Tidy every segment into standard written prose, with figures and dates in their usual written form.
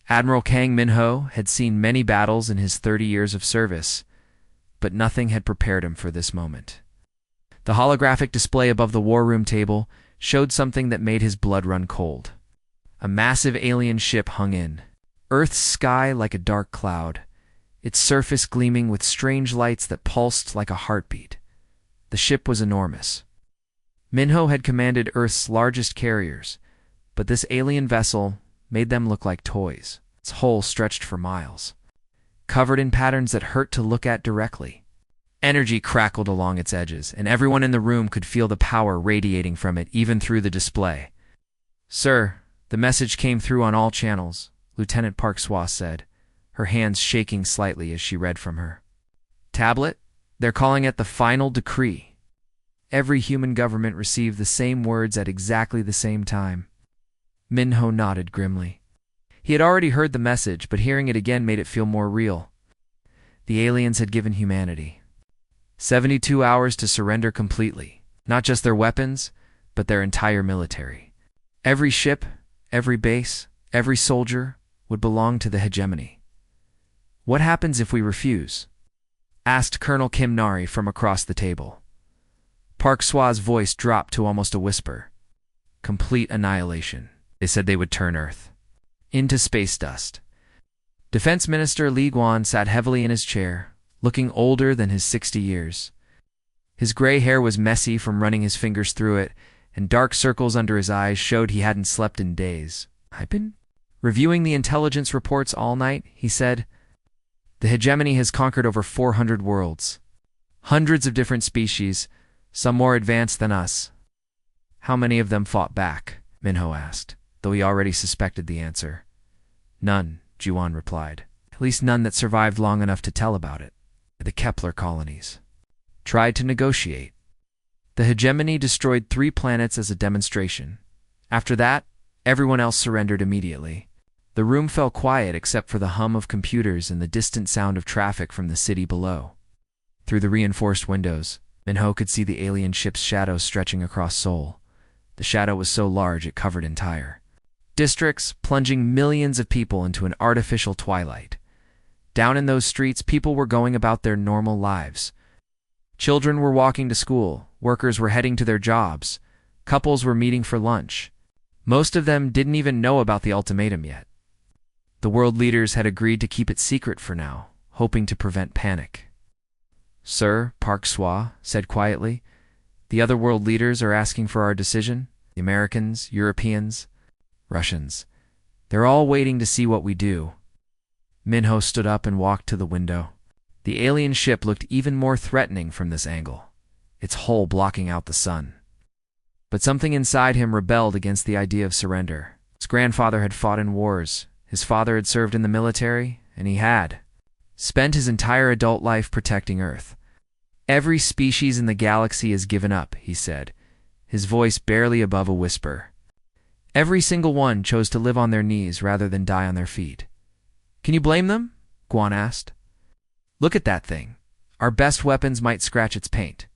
Admiral Kang Min-ho had seen many battles in his 30 years of service, but nothing had prepared him for this moment. The holographic display above the war room table showed something that made his blood run cold. A massive alien ship hung in Earth's sky like a dark cloud, its surface gleaming with strange lights that pulsed like a heartbeat. The ship was enormous. Minho had commanded Earth's largest carriers, but this alien vessel made them look like toys. Its hull stretched for miles, covered in patterns that hurt to look at directly. Energy crackled along its edges, and everyone in the room could feel the power radiating from it even through the display. "Sir, the message came through on all channels," Lieutenant Park Swa said, her hands shaking slightly as she read from her tablet. "They're calling it the final decree. Every human government received the same words at exactly the same time." Minho nodded grimly. He had already heard the message, but hearing it again made it feel more real. The aliens had given humanity 72 hours to surrender completely, not just their weapons, but their entire military. Every ship, every base, every soldier would belong to the hegemony. "What happens if we refuse?" asked Colonel Kim Nari from across the table. Park Swa's voice dropped to almost a whisper. "Complete annihilation. They said they would turn Earth into space dust." Defense Minister Lee Guan sat heavily in his chair, looking older than his 60 years. His gray hair was messy from running his fingers through it, and dark circles under his eyes showed he hadn't slept in days. "I've been reviewing the intelligence reports all night," he said. "The hegemony has conquered over 400 worlds. Hundreds of different species, some more advanced than us." "How many of them fought back?" Minho asked, though he already suspected the answer. "None," Juan replied. "At least none that survived long enough to tell about it. The Kepler colonies tried to negotiate. The hegemony destroyed 3 planets as a demonstration. After that, everyone else surrendered immediately." The room fell quiet except for the hum of computers and the distant sound of traffic from the city below. Through the reinforced windows, Minho could see the alien ship's shadow stretching across Seoul. The shadow was so large it covered entire districts, plunging millions of people into an artificial twilight. Down in those streets, people were going about their normal lives. Children were walking to school, workers were heading to their jobs, couples were meeting for lunch. Most of them didn't even know about the ultimatum yet. The world leaders had agreed to keep it secret for now, hoping to prevent panic. "Sir," Park Swa said quietly, "the other world leaders are asking for our decision. The Americans, Europeans, Russians. They're all waiting to see what we do." Minho stood up and walked to the window. The alien ship looked even more threatening from this angle, its hull blocking out the sun. But something inside him rebelled against the idea of surrender. His grandfather had fought in wars, his father had served in the military, and he had spent his entire adult life protecting Earth. "Every species in the galaxy is given up," he said, his voice barely above a whisper. "Every single one chose to live on their knees rather than die on their feet." "Can you blame them?" Guan asked. "Look at that thing. Our best weapons might scratch its paint."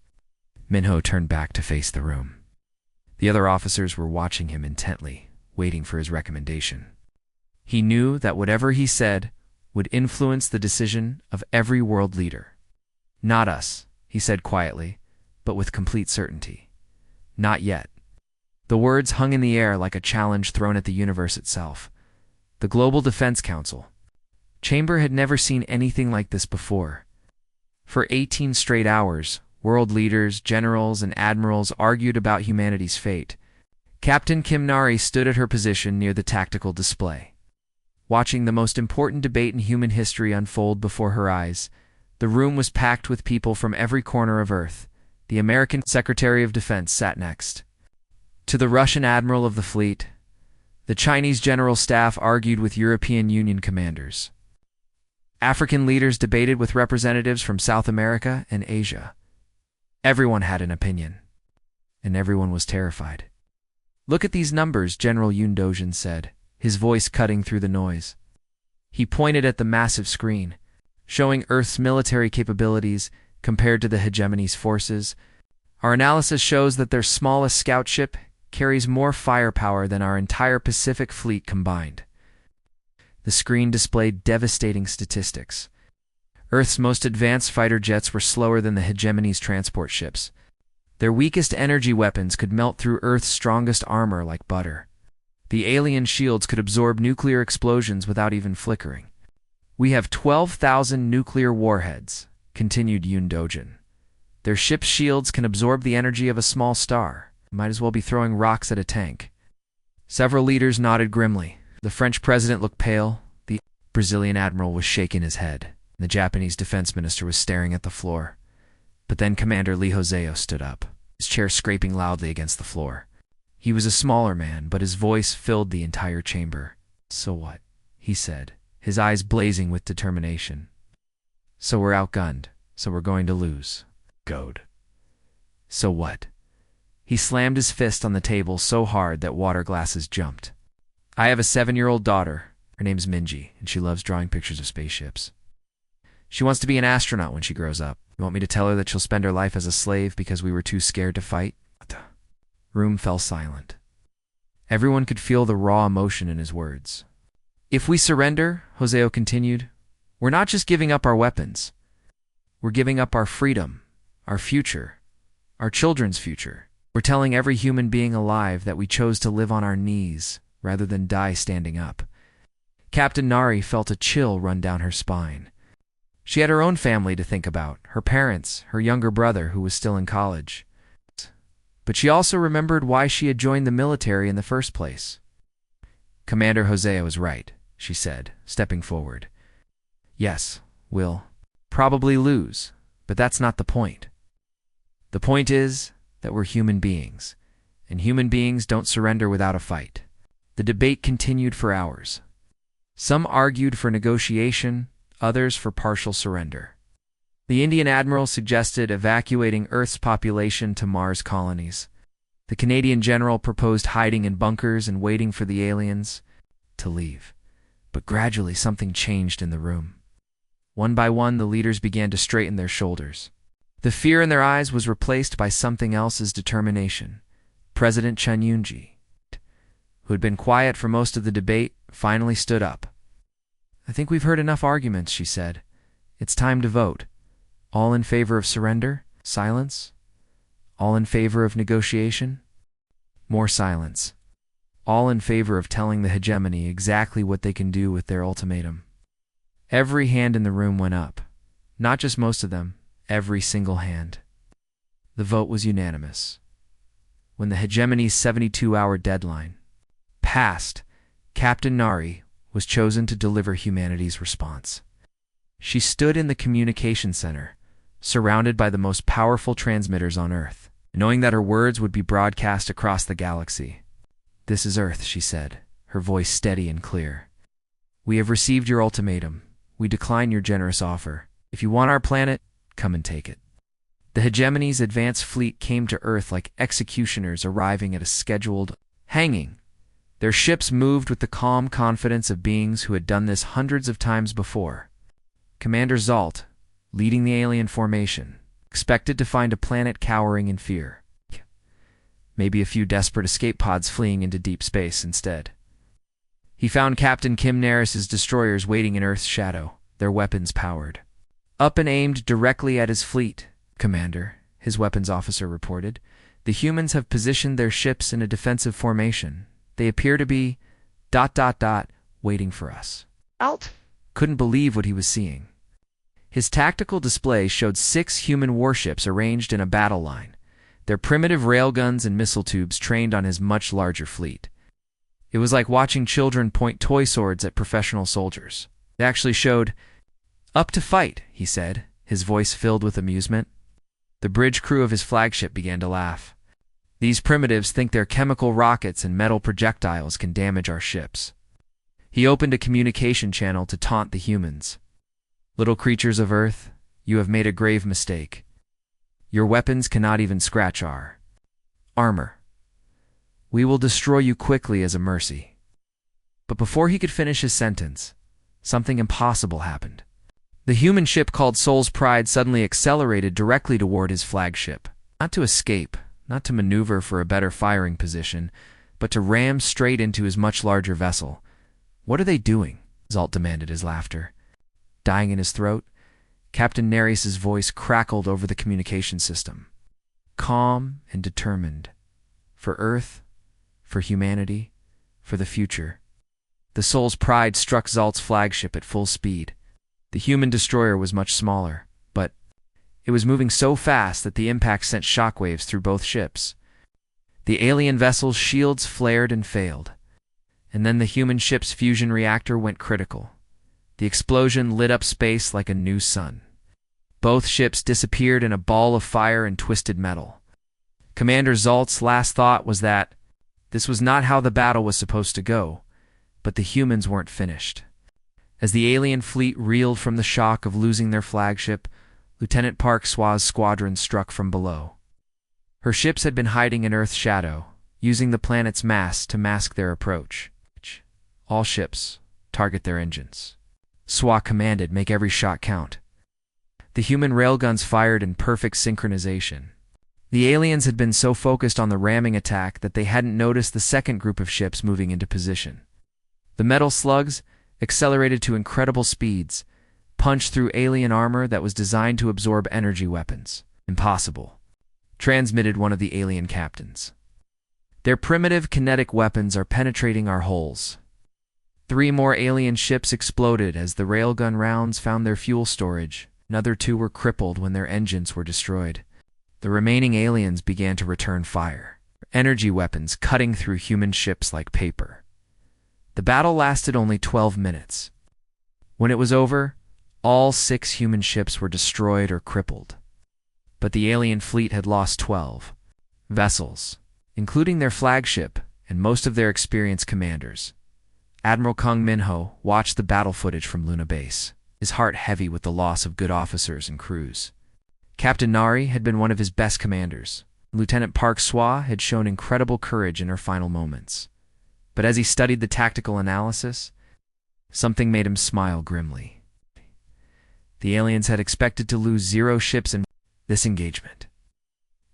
Minho turned back to face the room. The other officers were watching him intently, waiting for his recommendation. He knew that whatever he said would influence the decision of every world leader. "Not us," he said quietly, but with complete certainty. "Not yet." The words hung in the air like a challenge thrown at the universe itself. The Global Defense Council Chamber had never seen anything like this before. For 18 straight hours, world leaders, generals, and admirals argued about humanity's fate. Captain Kim Nari stood at her position near the tactical display. Watching the most important debate in human history unfold before her eyes, the room was packed with people from every corner of Earth. The American Secretary of Defense sat next to the Russian Admiral of the Fleet. The Chinese General Staff argued with European Union commanders. African leaders debated with representatives from South America and Asia. Everyone had an opinion, and everyone was terrified. "Look at these numbers," General Yoon Dojin said, his voice cutting through the noise. He pointed at the massive screen, showing Earth's military capabilities compared to the hegemony's forces. "Our analysis shows that their smallest scout ship carries more firepower than our entire Pacific fleet combined." The screen displayed devastating statistics. Earth's most advanced fighter jets were slower than the hegemony's transport ships. Their weakest energy weapons could melt through Earth's strongest armor like butter. The alien shields could absorb nuclear explosions without even flickering. "We have 12,000 nuclear warheads," continued Yoon Dojin. "Their ship's shields can absorb the energy of a small star. Might as well be throwing rocks at a tank." Several leaders nodded grimly. The French president looked pale. The Brazilian admiral was shaking his head. The Japanese defense minister was staring at the floor. But then Commander Lee Hoseo stood up, his chair scraping loudly against the floor. He was a smaller man, but his voice filled the entire chamber. "So what?" he said, his eyes blazing with determination. "So we're outgunned, so we're going to lose. Goad. So what?" He slammed his fist on the table so hard that water glasses jumped. "I have a 7-year-old daughter. Her name's Minji, and she loves drawing pictures of spaceships. She wants to be an astronaut when she grows up. You want me to tell her that she'll spend her life as a slave because we were too scared to fight?" Room fell silent. Everyone could feel the raw emotion in his words. "If we surrender," Hoseo continued, "we're not just giving up our weapons. We're giving up our freedom, our future, our children's future. We're telling every human being alive that we chose to live on our knees rather than die standing up." Captain Nari felt a chill run down her spine. She had her own family to think about, her parents, her younger brother who was still in college. But she also remembered why she had joined the military in the first place. "Commander Hosea was right," she said, stepping forward. "Yes, we'll probably lose, but that's not the point. The point is that we're human beings, and human beings don't surrender without a fight." The debate continued for hours. Some argued for negotiation, others for partial surrender. The Indian admiral suggested evacuating Earth's population to Mars colonies. The Canadian general proposed hiding in bunkers and waiting for the aliens to leave. But gradually something changed in the room. One by one, the leaders began to straighten their shoulders. The fear in their eyes was replaced by something else's determination. President Chen Yunji, who had been quiet for most of the debate, finally stood up. "I think we've heard enough arguments," she said. "It's time to vote. All in favor of surrender? Silence. All in favor of negotiation? More silence. All in favor of telling the hegemony exactly what they can do with their ultimatum." Every hand in the room went up. Not just most of them, every single hand. The vote was unanimous. When the hegemony's 72-hour deadline passed, Captain Nari was chosen to deliver humanity's response. She stood in the communication center, surrounded by the most powerful transmitters on Earth, knowing that her words would be broadcast across the galaxy. "This is Earth," she said, her voice steady and clear. "We have received your ultimatum. We decline your generous offer. If you want our planet, come and take it." The hegemony's advanced fleet came to Earth like executioners arriving at a scheduled hanging. Their ships moved with the calm confidence of beings who had done this hundreds of times before. Commander Zalt, leading the alien formation, expected to find a planet cowering in fear. Maybe a few desperate escape pods fleeing into deep space instead. He found Captain Kim Naris's destroyers waiting in Earth's shadow, their weapons powered. "Up and aimed directly at his fleet, Commander," his weapons officer reported. "The humans have positioned their ships in a defensive formation. They appear to be ... waiting for us." Alt Couldn't believe what he was seeing. His tactical display showed 6 human warships arranged in a battle line, their primitive railguns and missile tubes trained on his much larger fleet. It was like watching children point toy swords at professional soldiers. They actually showed, "Up to fight," he said, his voice filled with amusement. The bridge crew of his flagship began to laugh. "These primitives think their chemical rockets and metal projectiles can damage our ships." He opened a communication channel to taunt the humans. "Little creatures of Earth, you have made a grave mistake. Your weapons cannot even scratch our armor. We will destroy you quickly as a mercy." But before he could finish his sentence, something impossible happened. The human ship called Soul's Pride suddenly accelerated directly toward his flagship, not to escape, not to maneuver for a better firing position, but to ram straight into his much larger vessel. "What are they doing?" Zalt demanded, his laughter dying in his throat. Captain Nereus's voice crackled over the communication system. Calm and determined. For Earth, for humanity, for the future. The Soul's Pride struck Zalt's flagship at full speed. The human destroyer was much smaller, but it was moving so fast that the impact sent shockwaves through both ships. The alien vessel's shields flared and failed. And then the human ship's fusion reactor went critical. The explosion lit up space like a new sun. Both ships disappeared in a ball of fire and twisted metal. Commander Zalt's last thought was that this was not how the battle was supposed to go, but the humans weren't finished. As the alien fleet reeled from the shock of losing their flagship, Lieutenant Park Swa's squadron struck from below. Her ships had been hiding in Earth's shadow, using the planet's mass to mask their approach. All ships, target their engines. Swa commanded, make every shot count. The human railguns fired in perfect synchronization. The aliens had been so focused on the ramming attack that they hadn't noticed the second group of ships moving into position. The metal slugs, accelerated to incredible speeds, punched through alien armor that was designed to absorb energy weapons. Impossible, transmitted one of the alien captains. Their primitive kinetic weapons are penetrating our hulls. 3 more alien ships exploded as the railgun rounds found their fuel storage. Another 2 were crippled when their engines were destroyed. The remaining aliens began to return fire, energy weapons cutting through human ships like paper. The battle lasted only 12 minutes. When it was over, all 6 human ships were destroyed or crippled. But the alien fleet had lost 12 vessels, including their flagship and most of their experienced commanders. Admiral Kung Minho watched the battle footage from Luna Base, his heart heavy with the loss of good officers and crews. Captain Nari had been one of his best commanders. Lieutenant Park Swa had shown incredible courage in her final moments. But as he studied the tactical analysis, something made him smile grimly. The aliens had expected to lose 0 ships in this engagement.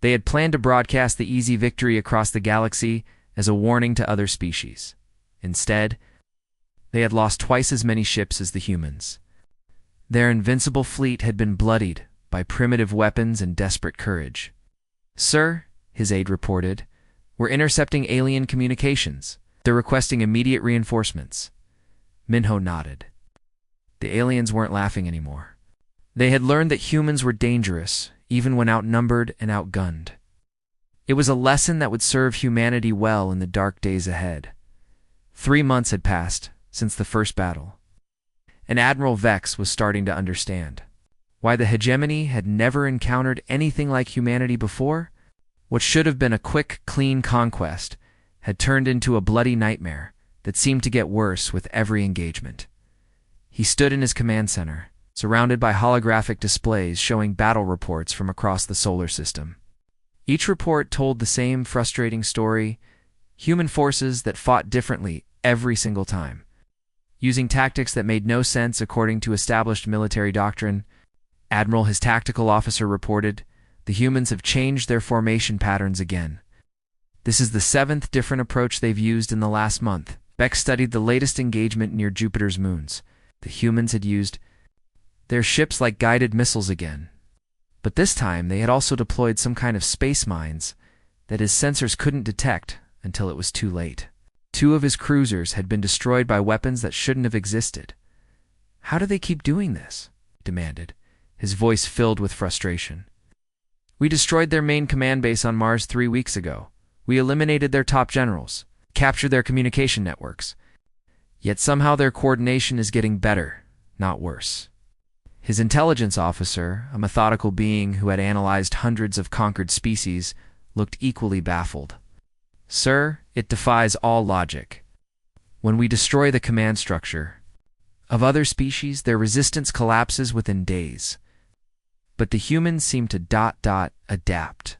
They had planned to broadcast the easy victory across the galaxy as a warning to other species. Instead, they had lost twice as many ships as the humans. Their invincible fleet had been bloodied by primitive weapons and desperate courage. "Sir," his aide reported, "we're intercepting alien communications. They're requesting immediate reinforcements." Minho nodded. The aliens weren't laughing anymore. They had learned that humans were dangerous, even when outnumbered and outgunned. It was a lesson that would serve humanity well in the dark days ahead. 3 months had passed since the first battle, and Admiral Vex was starting to understand why the hegemony had never encountered anything like humanity before. What should have been a quick, clean conquest had turned into a bloody nightmare that seemed to get worse with every engagement. He stood in his command center, surrounded by holographic displays showing battle reports from across the solar system. Each report told the same frustrating story: human forces that fought differently every single time, using tactics that made no sense according to established military doctrine. Admiral, his tactical officer, reported, "The humans have changed their formation patterns again. This is the 7th different approach they've used in the last month." Beck studied the latest engagement near Jupiter's moons. The humans had used their ships like guided missiles again. But this time they had also deployed some kind of space mines that his sensors couldn't detect until it was too late. 2 of his cruisers had been destroyed by weapons that shouldn't have existed. "How do they keep doing this?" he demanded, his voice filled with frustration. "We destroyed their main command base on Mars 3 weeks ago. We eliminated their top generals, captured their communication networks. Yet somehow their coordination is getting better, not worse." His intelligence officer, a methodical being who had analyzed hundreds of conquered species, looked equally baffled. "Sir, it defies all logic. When we destroy the command structure of other species, their resistance collapses within days. But the humans seem to adapt."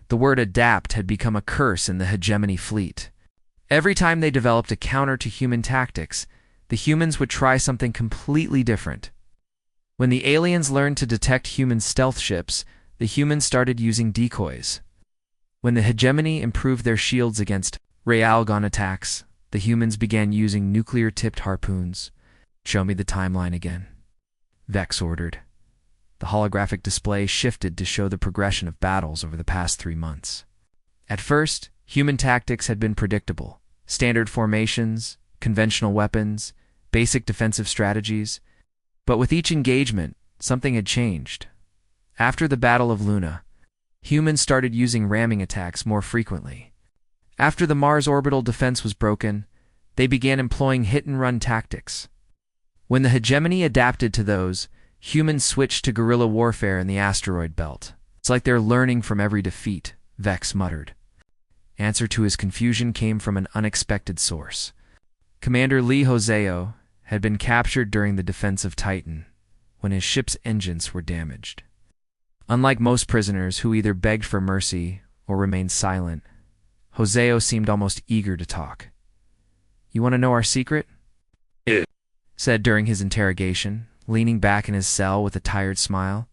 The word adapt had become a curse in the hegemony fleet. Every time they developed a counter to human tactics, the humans would try something completely different. When the aliens learned to detect human stealth ships, the humans started using decoys. When the hegemony improved their shields against Realgon attacks, the humans began using nuclear-tipped harpoons. Show me the timeline again, Vex ordered. The holographic display shifted to show the progression of battles over the past 3 months. At first, human tactics had been predictable. Standard formations, conventional weapons, basic defensive strategies. But with each engagement, something had changed. After the Battle of Luna, humans started using ramming attacks more frequently. After the Mars orbital defense was broken, they began employing hit-and-run tactics. When the hegemony adapted to those, humans switched to guerrilla warfare in the asteroid belt. It's like they're learning from every defeat, Vex muttered. Answer to his confusion came from an unexpected source. Commander Lee Hoseo had been captured during the defense of Titan, when his ship's engines were damaged. Unlike most prisoners who either begged for mercy or remained silent, Hoseo seemed almost eager to talk. "You want to know our secret?" said during his interrogation, leaning back in his cell with a tired smile.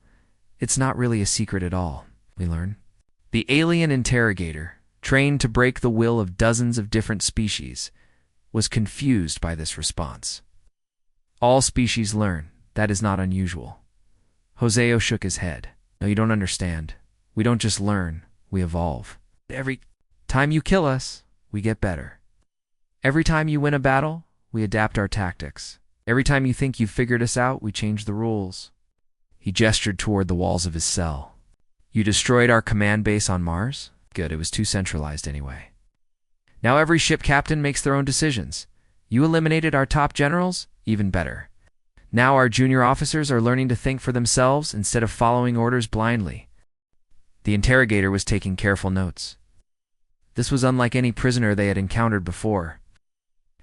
"It's not really a secret at all," we learn. The alien interrogator, trained to break the will of dozens of different species, was confused by this response. "All species learn. That is not unusual." Hoseo shook his head. "No, you don't understand. We don't just learn, we evolve. Every time you kill us, we get better. Every time you win a battle, we adapt our tactics. Every time you think you've figured us out, we change the rules." He gestured toward the walls of his cell. "You destroyed our command base on Mars? Good, it was too centralized anyway. Now every ship captain makes their own decisions. You eliminated our top generals? Even better. Now our junior officers are learning to think for themselves instead of following orders blindly." The interrogator was taking careful notes. This was unlike any prisoner they had encountered before.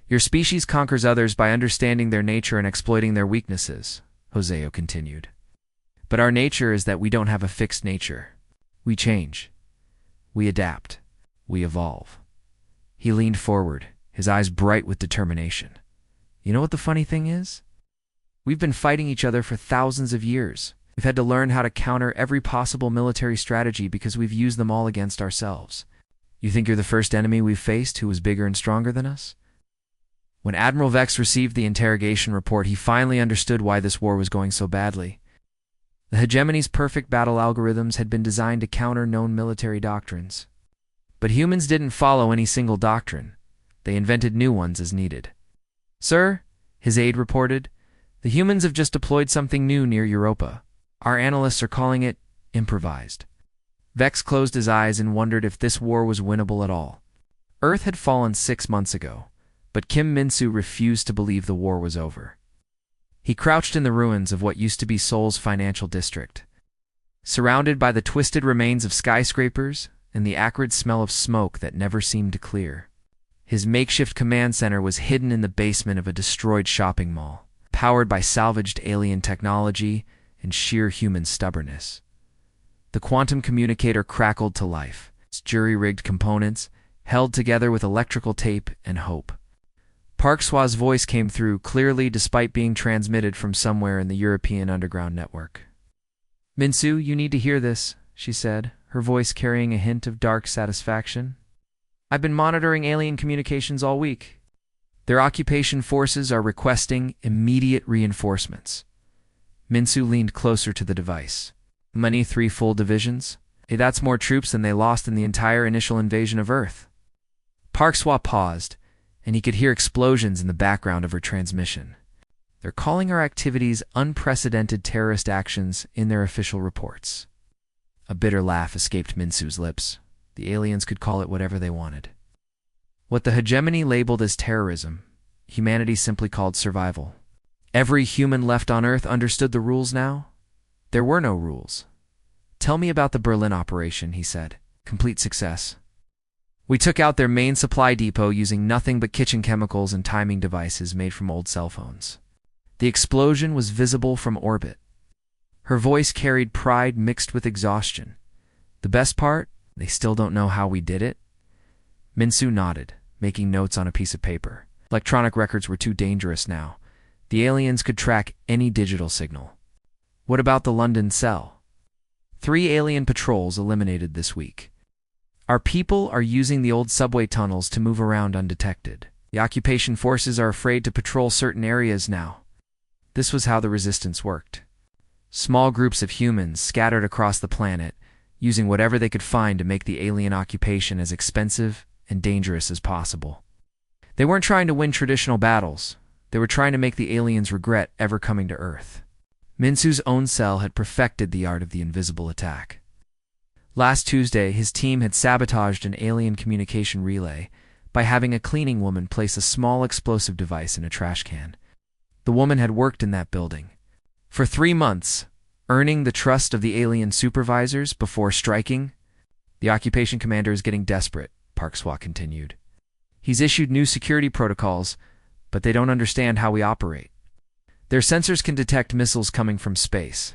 "Your species conquers others by understanding their nature and exploiting their weaknesses," Hoseo continued. "But our nature is that we don't have a fixed nature. We change. We adapt. We evolve." He leaned forward, his eyes bright with determination. "You know what the funny thing is? We've been fighting each other for thousands of years. We've had to learn how to counter every possible military strategy because we've used them all against ourselves. You think you're the first enemy we've faced who was bigger and stronger than us?" When Admiral Vex received the interrogation report, he finally understood why this war was going so badly. The hegemony's perfect battle algorithms had been designed to counter known military doctrines. But humans didn't follow any single doctrine. They invented new ones as needed. "Sir," his aide reported, "the humans have just deployed something new near Europa. Our analysts are calling it improvised." Vex closed his eyes and wondered if this war was winnable at all. Earth had fallen 6 months ago, but Kim Min-soo refused to believe the war was over. He crouched in the ruins of what used to be Seoul's financial district. Surrounded by the twisted remains of skyscrapers and the acrid smell of smoke that never seemed to clear. His makeshift command center was hidden in the basement of a destroyed shopping mall, powered by salvaged alien technology and sheer human stubbornness. The quantum communicator crackled to life, its jury-rigged components held together with electrical tape and hope. Park Swa's voice came through clearly despite being transmitted from somewhere in the European underground network. "Min-soo, you need to hear this," she said, her voice carrying a hint of dark satisfaction. "I've been monitoring alien communications all week. Their occupation forces are requesting immediate reinforcements." Min-soo leaned closer to the device. "Many 3 full divisions? Hey, that's more troops than they lost in the entire initial invasion of Earth." Park Swa paused, and he could hear explosions in the background of her transmission. "They're calling our activities unprecedented terrorist actions in their official reports." A bitter laugh escaped Min-soo's lips. The aliens could call it whatever they wanted. What the hegemony labeled as terrorism, humanity simply called survival. Every human left on Earth understood the rules now? There were no rules. "Tell me about the Berlin operation," he said. "Complete success. We took out their main supply depot using nothing but kitchen chemicals and timing devices made from old cell phones. The explosion was visible from orbit." Her voice carried pride mixed with exhaustion. "The best part? They still don't know how we did it?" Min-soo nodded, making notes on a piece of paper. Electronic records were too dangerous now. The aliens could track any digital signal. "What about the London cell?" 3 alien patrols eliminated this week. "Our people are using the old subway tunnels to move around undetected. The occupation forces are afraid to patrol certain areas now. This was how the resistance worked. Small groups of humans scattered across the planet, using whatever they could find to make the alien occupation as expensive and dangerous as possible. They weren't trying to win traditional battles. They were trying to make the aliens regret ever coming to Earth. Minsu's own cell had perfected the art of the invisible attack. Last Tuesday, his team had sabotaged an alien communication relay by having a cleaning woman place a small explosive device in a trash can. The woman had worked in that building for 3 months, earning the trust of the alien supervisors before striking. The occupation commander is getting desperate, Parkswa continued. He's issued new security protocols, but they don't understand how we operate. Their sensors can detect missiles coming from space,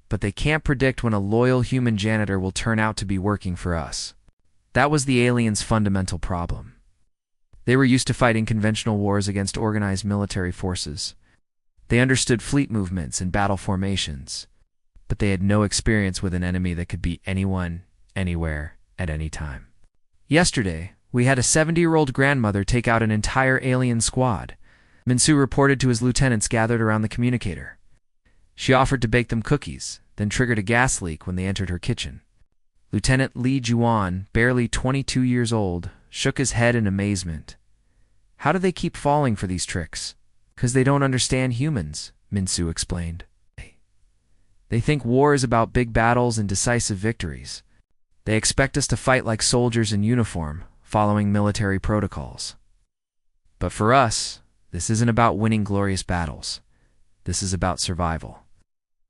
but they can't predict when a loyal human janitor will turn out to be working for us. That was the aliens' fundamental problem. They were used to fighting conventional wars against organized military forces. They understood fleet movements and battle formations, but they had no experience with an enemy that could beat anyone, anywhere, at any time. Yesterday, we had a 70-year-old grandmother take out an entire alien squad. Minsu reported to his lieutenants gathered around the communicator. She offered to bake them cookies, then triggered a gas leak when they entered her kitchen. Lieutenant Li Juan, barely 22 years old, shook his head in amazement. How do they keep falling for these tricks? 'Cause they don't understand humans, Minsu explained. They think war is about big battles and decisive victories. They expect us to fight like soldiers in uniform, following military protocols. But for us, this isn't about winning glorious battles. This is about survival.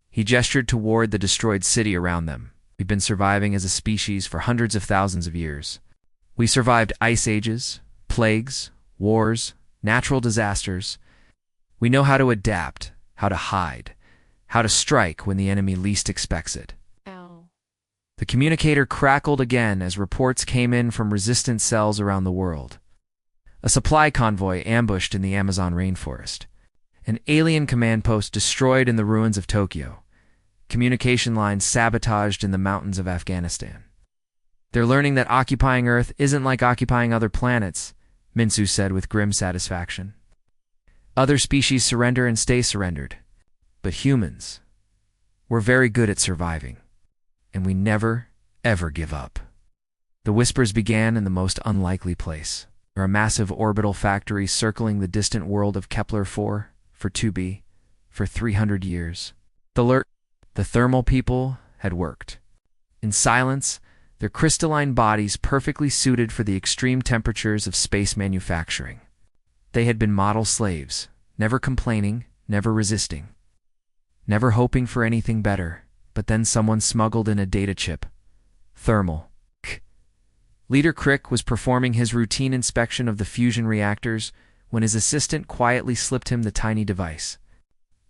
He gestured toward the destroyed city around them. We've been surviving as a species for hundreds of thousands of years. We survived ice ages, plagues, wars, natural disasters. We know how to adapt, how to hide, how to strike when the enemy least expects it. Ow. The communicator crackled again as reports came in from resistance cells around the world. A supply convoy ambushed in the Amazon rainforest. An alien command post destroyed in the ruins of Tokyo. Communication lines sabotaged in the mountains of Afghanistan. They're learning that occupying Earth isn't like occupying other planets, Minsu said with grim satisfaction. Other species surrender and stay surrendered. But humans, we're very good at surviving. And we never, ever give up. The whispers began in the most unlikely place. There are massive orbital factories circling the distant world of Kepler-4, for 2b, for 300 years. The thermal people had worked. In silence, their crystalline bodies perfectly suited for the extreme temperatures of space manufacturing. They had been model slaves, never complaining, never resisting, never hoping for anything better, but then someone smuggled in a data chip. Thermal. Leader Crick was performing his routine inspection of the fusion reactors when his assistant quietly slipped him the tiny device.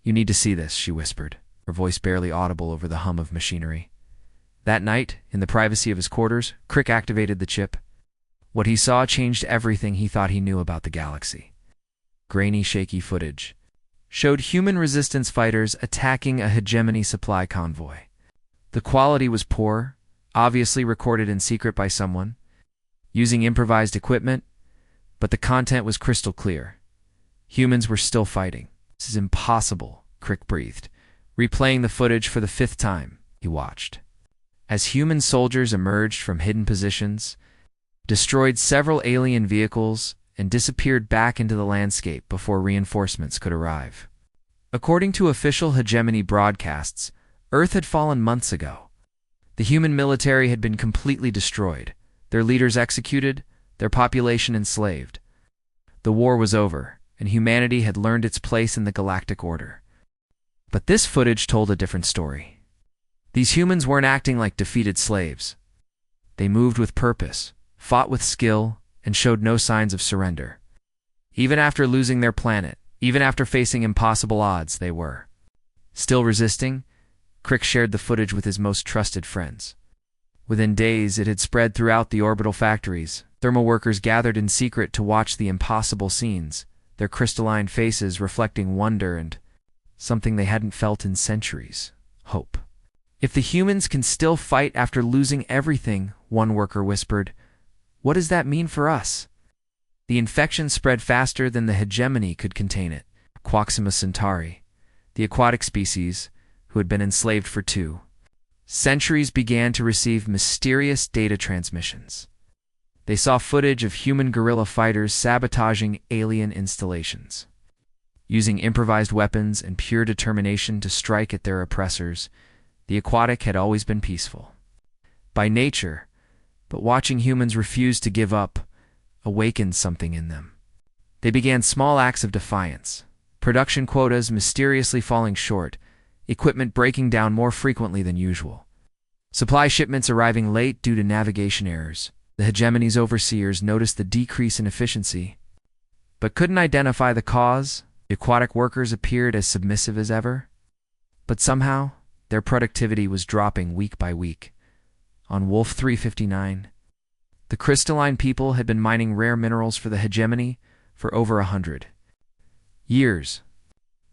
"You need to see this," she whispered, her voice barely audible over the hum of machinery. That night, in the privacy of his quarters, Crick activated the chip. What he saw changed everything he thought he knew about the galaxy. Grainy, shaky footage showed human resistance fighters attacking a hegemony supply convoy. The quality was poor, obviously recorded in secret by someone, using improvised equipment, but the content was crystal clear. Humans were still fighting. "This is impossible," Crick breathed, replaying the footage for the 5th time. He watched as human soldiers emerged from hidden positions, destroyed several alien vehicles, and disappeared back into the landscape before reinforcements could arrive. According to official hegemony broadcasts, Earth had fallen months ago. The human military had been completely destroyed, their leaders executed, their population enslaved. The war was over, and humanity had learned its place in the galactic order. But this footage told a different story. These humans weren't acting like defeated slaves. They moved with purpose, fought with skill, and showed no signs of surrender. Even after losing their planet, even after facing impossible odds, they were still resisting. Crick shared the footage with his most trusted friends. Within days, it had spread throughout the orbital factories. Thermal workers gathered in secret to watch the impossible scenes, their crystalline faces reflecting wonder and something they hadn't felt in centuries: hope. "If the humans can still fight after losing everything," one worker whispered, "what does that mean for us?" The infection spread faster than the hegemony could contain it. Proxima Centauri, the aquatic species, who had been enslaved for 2 centuries, began to receive mysterious data transmissions. They saw footage of human guerrilla fighters sabotaging alien installations. Using improvised weapons and pure determination to strike at their oppressors, the aquatic had always been peaceful by nature, but watching humans refuse to give up awakened something in them. They began small acts of defiance, production quotas mysteriously falling short, equipment breaking down more frequently than usual, supply shipments arriving late due to navigation errors. The hegemony's overseers noticed the decrease in efficiency, but couldn't identify the cause. The aquatic workers appeared as submissive as ever, but somehow their productivity was dropping week by week. On Wolf 359, the crystalline people had been mining rare minerals for the hegemony for over 100 years.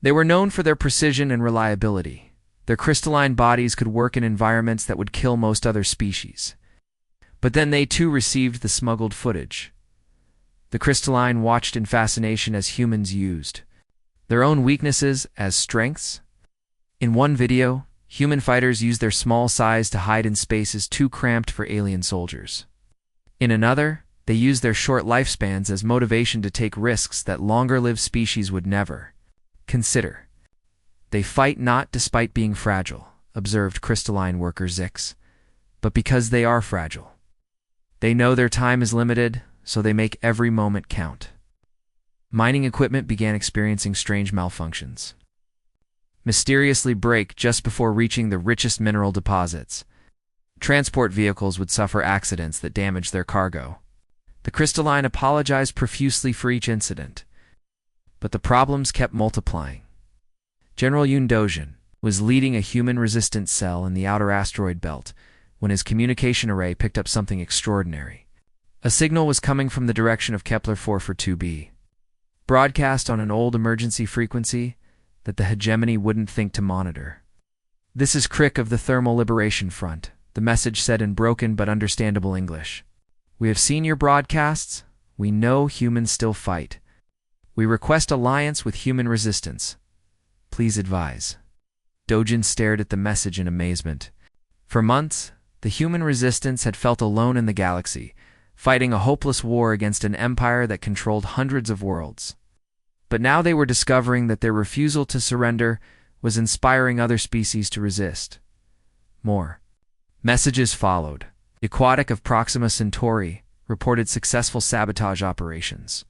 They were known for their precision and reliability. Their crystalline bodies could work in environments that would kill most other species. But then they too received the smuggled footage. The crystalline watched in fascination as humans used their own weaknesses as strengths. In one video, human fighters used their small size to hide in spaces too cramped for alien soldiers. In another, they used their short lifespans as motivation to take risks that longer-lived species would never consider. They fight not despite being fragile, observed crystalline worker Zix, but because they are fragile. They know their time is limited, so they make every moment count. Mining equipment began experiencing strange malfunctions. Mysteriously break just before reaching the richest mineral deposits. Transport vehicles would suffer accidents that damaged their cargo. The crystalline apologized profusely for each incident, but the problems kept multiplying. General Yun Dojin was leading a human-resistant cell in the outer asteroid belt when his communication array picked up something extraordinary. A signal was coming from the direction of Kepler 442b, broadcast on an old emergency frequency that the hegemony wouldn't think to monitor. "This is Crick of the Thermal Liberation Front," the message said in broken but understandable English. "We have seen your broadcasts. We know humans still fight. We request alliance with human resistance. Please advise." Dojin stared at the message in amazement. For months, the human resistance had felt alone in the galaxy, fighting a hopeless war against an empire that controlled hundreds of worlds. But now they were discovering that their refusal to surrender was inspiring other species to resist. More messages followed. The aquatic of Proxima Centauri reported successful sabotage operations.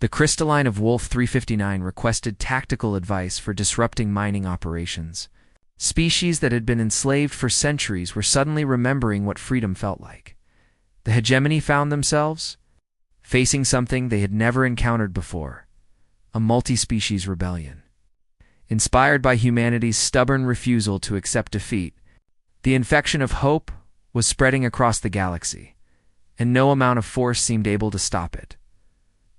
The crystalline of Wolf 359 requested tactical advice for disrupting mining operations. Species that had been enslaved for centuries were suddenly remembering what freedom felt like. The hegemony found themselves facing something they had never encountered before: a multi-species rebellion. Inspired by humanity's stubborn refusal to accept defeat, the infection of hope was spreading across the galaxy, and no amount of force seemed able to stop it.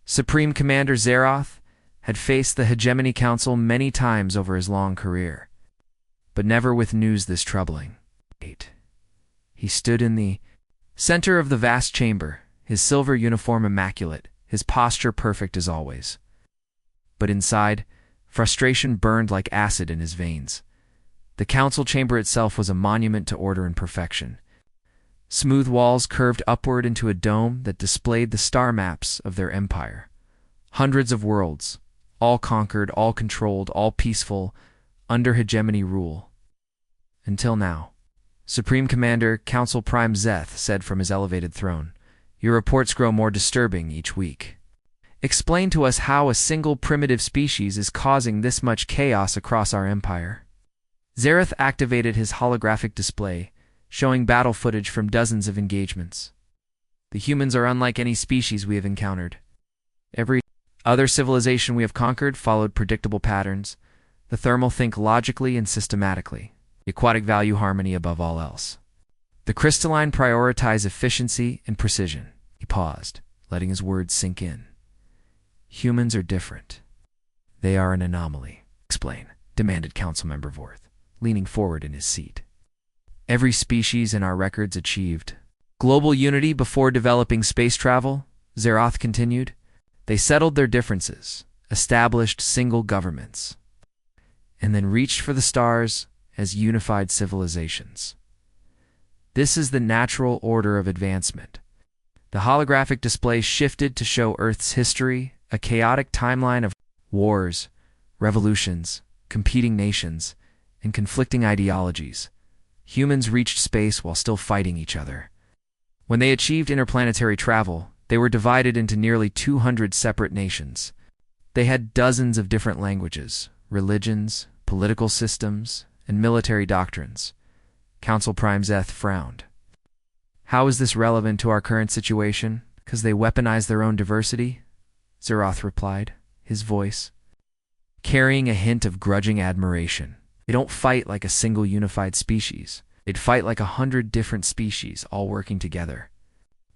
Supreme Commander Zeroth had faced the Hegemony Council many times over his long career, but never with news this troubling. He stood in the center of the vast chamber, his silver uniform immaculate, his posture perfect as always. But inside, frustration burned like acid in his veins. The council chamber itself was a monument to order and perfection. Smooth walls curved upward into a dome that displayed the star maps of their empire. Hundreds of worlds, all conquered, all controlled, all peaceful, under hegemony rule. Until now. Supreme Commander Council Prime Zeth said from his elevated throne, "Your reports grow more disturbing each week. Explain to us how a single primitive species is causing this much chaos across our empire." Zareth activated his holographic display, showing battle footage from dozens of engagements. "The humans are unlike any species we have encountered. Every other civilization we have conquered followed predictable patterns. The thermal think logically and systematically. The aquatic value harmony above all else. The crystalline prioritize efficiency and precision." He paused, letting his words sink in. "Humans are different. They are an anomaly." "Explain," demanded Councilmember Vorth, leaning forward in his seat. "Every species in our records achieved global unity before developing space travel," Zeroth continued. "They settled their differences, established single governments, and then reached for the stars as unified civilizations. This is the natural order of advancement. The holographic display shifted to show Earth's history, a chaotic timeline of wars, revolutions, competing nations, and conflicting ideologies. Humans reached space while still fighting each other. When they achieved interplanetary travel, they were divided into nearly 200 separate nations. They had dozens of different languages, religions, political systems, and military doctrines. Council Prime Zeth frowned. How is this relevant to our current situation? Because they weaponize their own diversity? Zeroth replied, his voice carrying a hint of grudging admiration. They don't fight like a single unified species. They'd fight like 100 different species, all working together.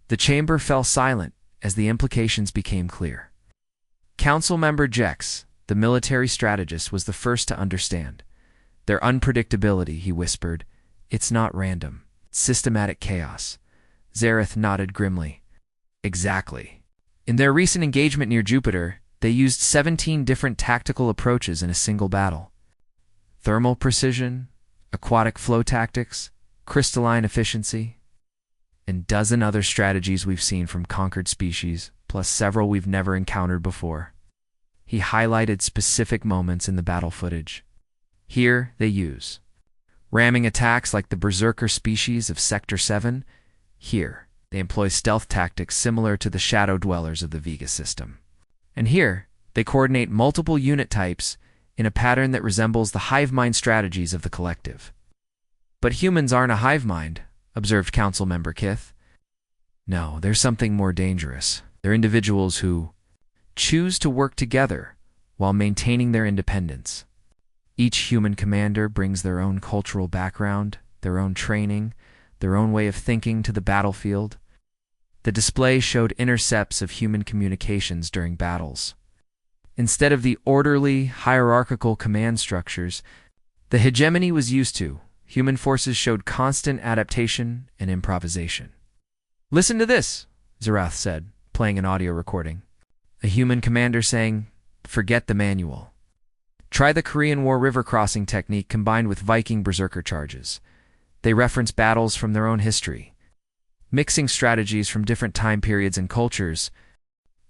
The chamber fell silent as the implications became clear. Council member Jex, the military strategist, was the first to understand. Their unpredictability, he whispered. It's not random. It's systematic chaos. Zareth nodded grimly. Exactly. In their recent engagement near Jupiter, they used 17 different tactical approaches in a single battle. Thermal precision, aquatic flow tactics, crystalline efficiency, and dozen other strategies we've seen from conquered species, plus several we've never encountered before. He highlighted specific moments in the battle footage. Here, they use ramming attacks like the Berserker species of Sector 7. Here, they employ stealth tactics similar to the Shadow Dwellers of the Vega system. And here, they coordinate multiple unit types in a pattern that resembles the hive mind strategies of the collective. But humans aren't a hive mind, observed Council Member Kith. No, there's something more dangerous. They're individuals who choose to work together while maintaining their independence. Each human commander brings their own cultural background, their own training, their own way of thinking to the battlefield. The display showed intercepts of human communications during battles. Instead of the orderly, hierarchical command structures the hegemony was used to, human forces showed constant adaptation and improvisation. Listen to this, Zerath said, playing an audio recording. A human commander saying, forget the manual. Try the Korean War river crossing technique combined with Viking berserker charges. They reference battles from their own history, mixing strategies from different time periods and cultures.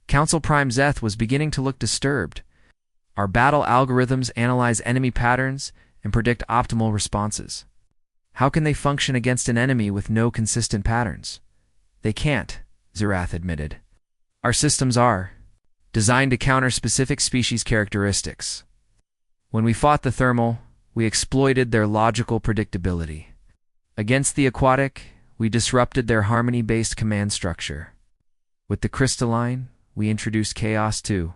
Council Prime Zeth was beginning to look disturbed. Our battle algorithms analyze enemy patterns and predict optimal responses. How can they function against an enemy with no consistent patterns? They can't, Zerath admitted. Our systems are designed to counter specific species characteristics. When we fought the thermal, we exploited their logical predictability. Against the aquatic, we disrupted their harmony-based command structure. With the crystalline, we introduced chaos to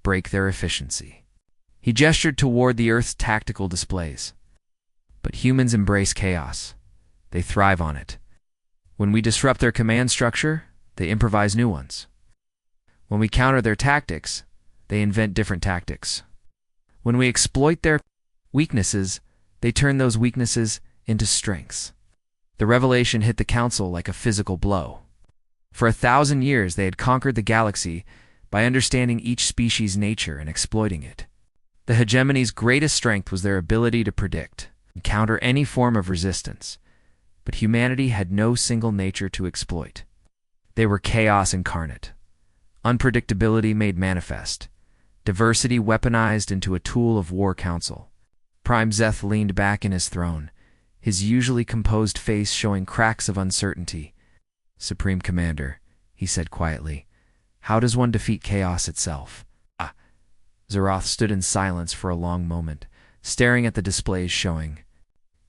break their efficiency. He gestured toward the Earth's tactical displays. But humans embrace chaos. They thrive on it. When we disrupt their command structure, they improvise new ones. When we counter their tactics, they invent different tactics. When we exploit their weaknesses, they turn those weaknesses into strengths. The revelation hit the Council like a physical blow. For 1,000 years, they had conquered the galaxy by understanding each species' nature and exploiting it. The hegemony's greatest strength was their ability to predict and counter any form of resistance. But humanity had no single nature to exploit. They were chaos incarnate. Unpredictability made manifest. Diversity weaponized into a tool of war council. Prime Zeth leaned back in his throne, his usually composed face showing cracks of uncertainty. Supreme Commander, he said quietly, how does one defeat chaos itself? Zeroth stood in silence for a long moment, staring at the displays showing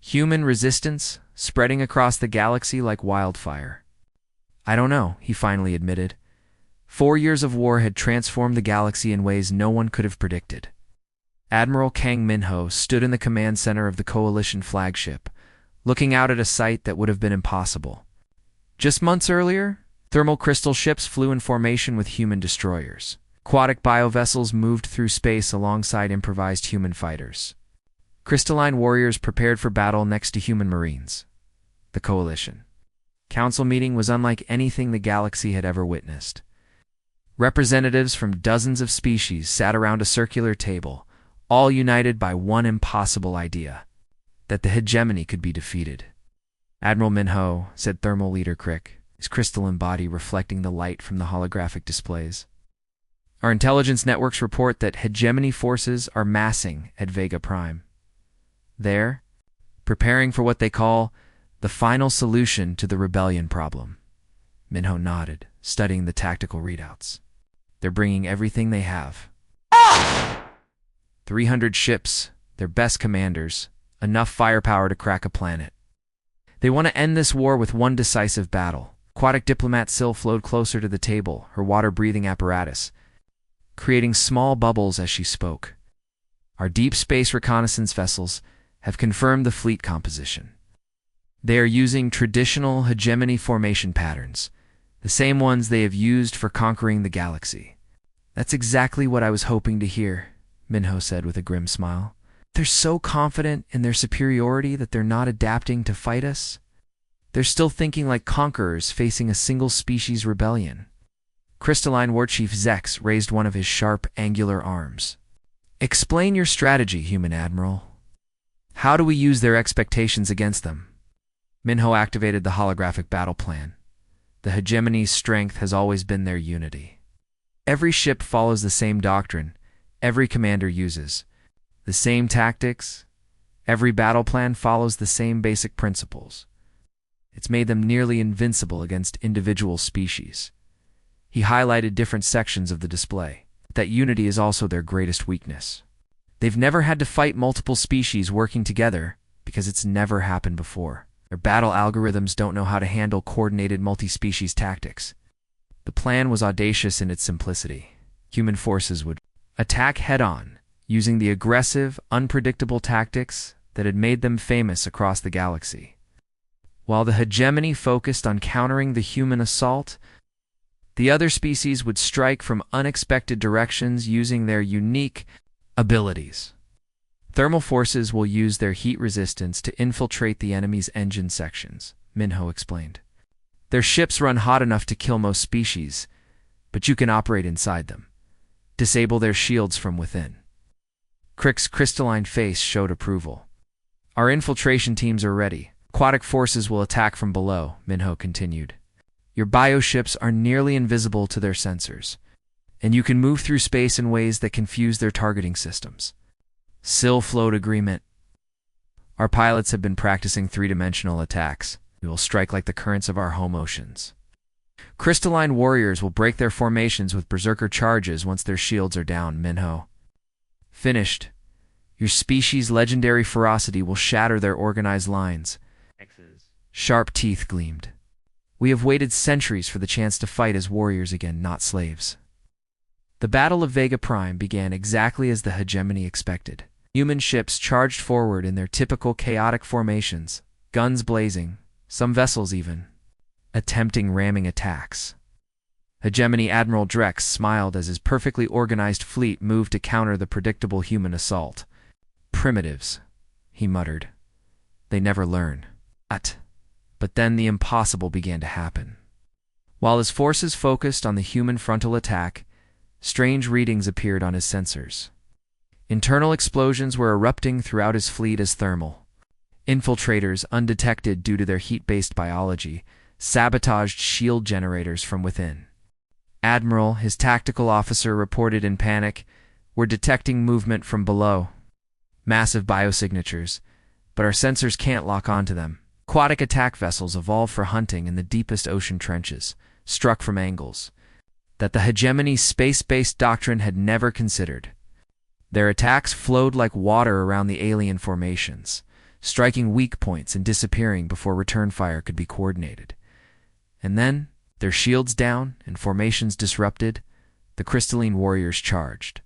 human resistance spreading across the galaxy like wildfire. I don't know, he finally admitted. 4 years of war had transformed the galaxy in ways no one could have predicted. Admiral Kang Minho stood in the command center of the Coalition flagship, looking out at a sight that would have been impossible. Just months earlier, thermal crystal ships flew in formation with human destroyers. Aquatic biovessels moved through space alongside improvised human fighters. Crystalline warriors prepared for battle next to human marines. The Coalition Council meeting was unlike anything the galaxy had ever witnessed. Representatives from dozens of species sat around a circular table, all united by one impossible idea: that the hegemony could be defeated. "Admiral Minho," said Thermal Leader Crick, his crystalline body reflecting the light from the holographic displays. "Our intelligence networks report that hegemony forces are massing at Vega Prime. They're preparing for what they call the final solution to the rebellion problem." Minho nodded, studying the tactical readouts. "They're bringing everything they have. 300 ships, their best commanders, enough firepower to crack a planet. They want to end this war with one decisive battle." Aquatic diplomat Syl flowed closer to the table, her water-breathing apparatus creating small bubbles as she spoke. "Our deep space reconnaissance vessels have confirmed the fleet composition. They are using traditional hegemony formation patterns, the same ones they have used for conquering the galaxy." "That's exactly what I was hoping to hear," Minho said with a grim smile. "They're so confident in their superiority that they're not adapting to fight us. They're still thinking like conquerors facing a single-species rebellion." Crystalline War Chief Zex raised one of his sharp, angular arms. "Explain your strategy, Human Admiral. How do we use their expectations against them?" Minho activated the holographic battle plan. The hegemony's strength has always been their unity. Every ship follows the same doctrine, every commander uses the same tactics, every battle plan follows the same basic principles. It's made them nearly invincible against individual species. He highlighted different sections of the display. That unity is also their greatest weakness. They've never had to fight multiple species working together because it's never happened before. Their battle algorithms don't know how to handle coordinated multi-species tactics. The plan was audacious in its simplicity. Human forces would attack head-on, using the aggressive, unpredictable tactics that had made them famous across the galaxy. While the hegemony focused on countering the human assault, the other species would strike from unexpected directions using their unique abilities. Thermal forces will use their heat resistance to infiltrate the enemy's engine sections, Minho explained. Their ships run hot enough to kill most species, but you can operate inside them. Disable their shields from within. Crick's crystalline face showed approval. "Our infiltration teams are ready. Aquatic forces will attack from below," Minho continued. "Your bioships are nearly invisible to their sensors, and you can move through space in ways that confuse their targeting systems." Syl flowed agreement. "Our pilots have been practicing three-dimensional attacks. We will strike like the currents of our home oceans. Crystalline warriors will break their formations with berserker charges once their shields are down," Minho finished. "Your species' legendary ferocity will shatter their organized lines." Sharp teeth gleamed. "We have waited centuries for the chance to fight as warriors again, not slaves." The Battle of Vega Prime began exactly as the hegemony expected. Human ships charged forward in their typical chaotic formations, guns blazing, some vessels even attempting ramming attacks. Hegemony Admiral Drex smiled as his perfectly organized fleet moved to counter the predictable human assault. "Primitives," he muttered. "They never learn." But then the impossible began to happen. While his forces focused on the human frontal attack, strange readings appeared on his sensors. Internal explosions were erupting throughout his fleet as thermal infiltrators, undetected due to their heat-based biology, sabotaged shield generators from within. Admiral, his tactical officer, reported in panic, "We're detecting movement from below. Massive biosignatures, but our sensors can't lock onto them." Aquatic attack vessels evolved for hunting in the deepest ocean trenches, struck from angles that the hegemony's space-based doctrine had never considered. Their attacks flowed like water around the alien formations, striking weak points and disappearing before return fire could be coordinated. And then, their shields down and formations disrupted, the crystalline warriors charged.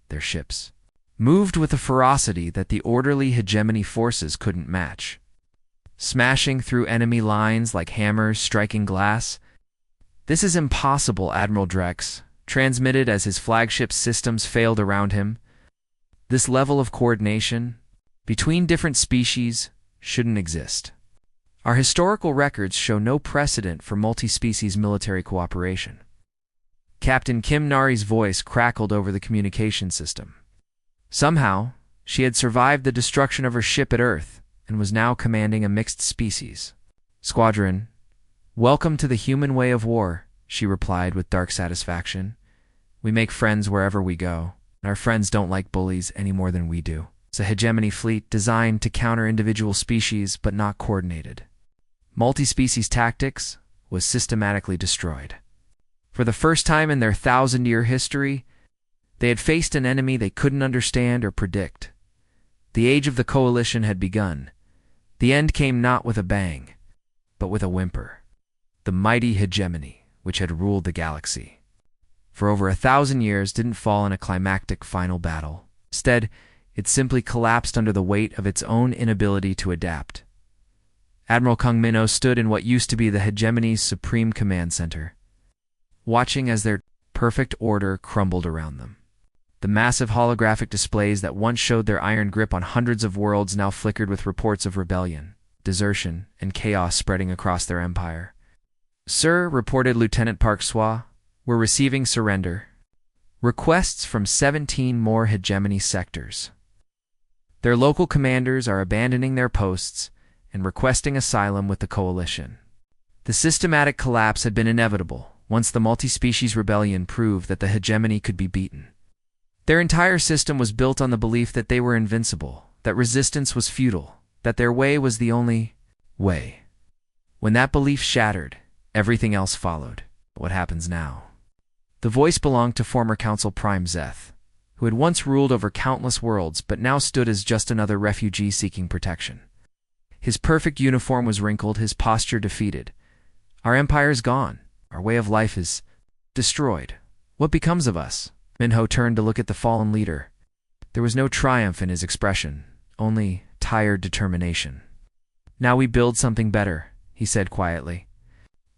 Their ships moved with a ferocity that the orderly hegemony forces couldn't match, smashing through enemy lines like hammers striking glass. "This is impossible," Admiral Drex transmitted as his flagship systems failed around him. "This level of coordination between different species shouldn't exist. Our historical records show no precedent for multi-species military cooperation." Captain Kim Nari's voice crackled over the communication system. Somehow, she had survived the destruction of her ship at Earth and was now commanding a mixed species. "Squadron, welcome to the human way of war," she replied with dark satisfaction. "We make friends wherever we go, and our friends don't like bullies any more than we do. It's a hegemony fleet designed to counter individual species but not coordinated. Multi-species tactics was systematically destroyed. For the first time in their 1,000-year history, they had faced an enemy they couldn't understand or predict. The age of the coalition had begun. The end came not with a bang, but with a whimper. The mighty hegemony, which had ruled the galaxy for over 1,000 years, didn't fall in a climactic final battle. Instead, it simply collapsed under the weight of its own inability to adapt. Admiral Kung Minho stood in what used to be the hegemony's supreme command center, watching as their perfect order crumbled around them. The massive holographic displays that once showed their iron grip on hundreds of worlds now flickered with reports of rebellion, desertion, and chaos spreading across their empire. "Sir," reported Lieutenant Park Swa, "we're receiving surrender requests from 17 more hegemony sectors. Their local commanders are abandoning their posts and requesting asylum with the coalition." The systematic collapse had been inevitable once the multi-species rebellion proved that the hegemony could be beaten. Their entire system was built on the belief that they were invincible, that resistance was futile, that their way was the only way. When that belief shattered, everything else followed. What happens now? The voice belonged to former Council Prime Zeth, who had once ruled over countless worlds but now stood as just another refugee seeking protection. His perfect uniform was wrinkled, his posture defeated. "Our empire is gone. Our way of life is destroyed. What becomes of us?" Minho turned to look at the fallen leader. There was no triumph in his expression, only tired determination. "Now we build something better," he said quietly.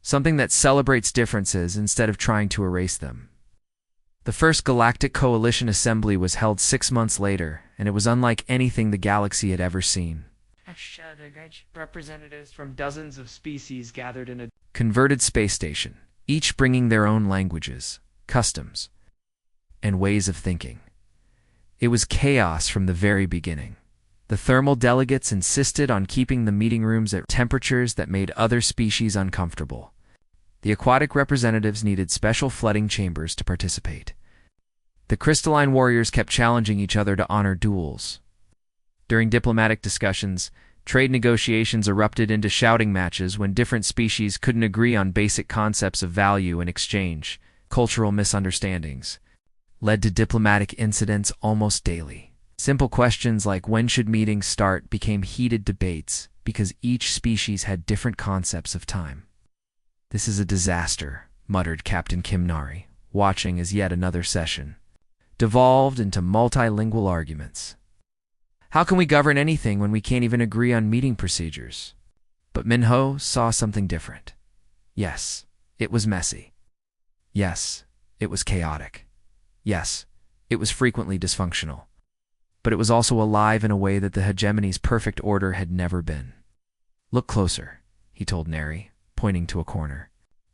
"Something that celebrates differences instead of trying to erase them." The first Galactic Coalition Assembly was held 6 months later, and it was unlike anything the galaxy had ever seen. Representatives from dozens of species gathered in a converted space station, each bringing their own languages, customs, and ways of thinking. It was chaos from the very beginning. The thermal delegates insisted on keeping the meeting rooms at temperatures that made other species uncomfortable. The aquatic representatives needed special flooding chambers to participate. The crystalline warriors kept challenging each other to honor duels. During diplomatic discussions, trade negotiations erupted into shouting matches when different species couldn't agree on basic concepts of value and exchange. Cultural misunderstandings led to diplomatic incidents almost daily. Simple questions like when should meetings start became heated debates because each species had different concepts of time. "This is a disaster," muttered Captain Kim Nari, watching as yet another session devolved into multilingual arguments. "How can we govern anything when we can't even agree on meeting procedures?" But Minho saw something different. Yes, it was messy. Yes, it was chaotic. Yes, it was frequently dysfunctional. But it was also alive in a way that the hegemony's perfect order had never been. "Look closer," he told Neri, pointing to a corner.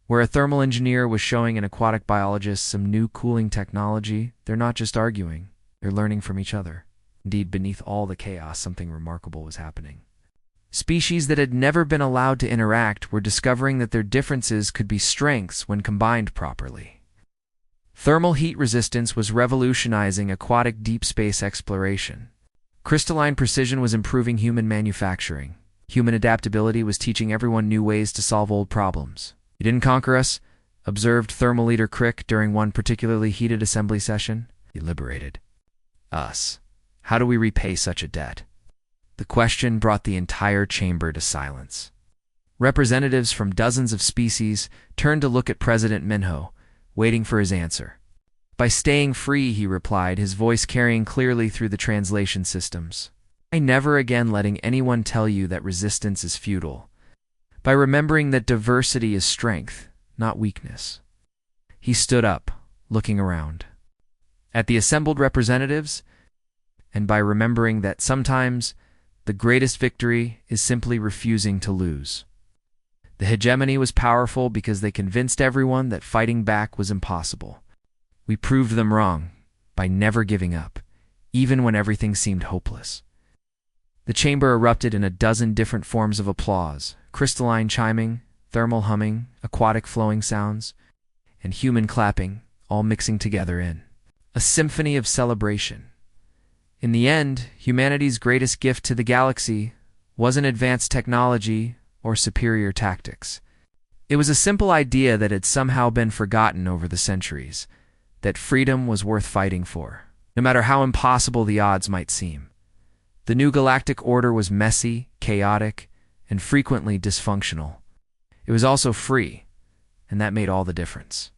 Where a thermal engineer was showing an aquatic biologist some new cooling technology, they're not just arguing, they're learning from each other. Indeed, beneath all the chaos, something remarkable was happening. Species that had never been allowed to interact were discovering that their differences could be strengths when combined properly. Thermal heat resistance was revolutionizing aquatic deep space exploration. Crystalline precision was improving human manufacturing. Human adaptability was teaching everyone new ways to solve old problems. "You didn't conquer us," observed Thermal Leader Crick during one particularly heated assembly session. "You liberated us. How do we repay such a debt?" The question brought the entire chamber to silence. Representatives from dozens of species turned to look at President Minho, waiting for his answer. "By staying free," he replied, his voice carrying clearly through the translation systems. "By never again letting anyone tell you that resistance is futile. By remembering that diversity is strength, not weakness." He stood up, looking around at the assembled representatives, and by remembering that sometimes the greatest victory is simply refusing to lose. The hegemony was powerful because they convinced everyone that fighting back was impossible. We proved them wrong by never giving up, even when everything seemed hopeless. The chamber erupted in a dozen different forms of applause: crystalline chiming, thermal humming, aquatic flowing sounds, and human clapping, all mixing together in a symphony of celebration. In the end, humanity's greatest gift to the galaxy wasn't advanced technology or superior tactics. It was a simple idea that had somehow been forgotten over the centuries, that freedom was worth fighting for, no matter how impossible the odds might seem. The new galactic order was messy, chaotic, and frequently dysfunctional. It was also free, and that made all the difference.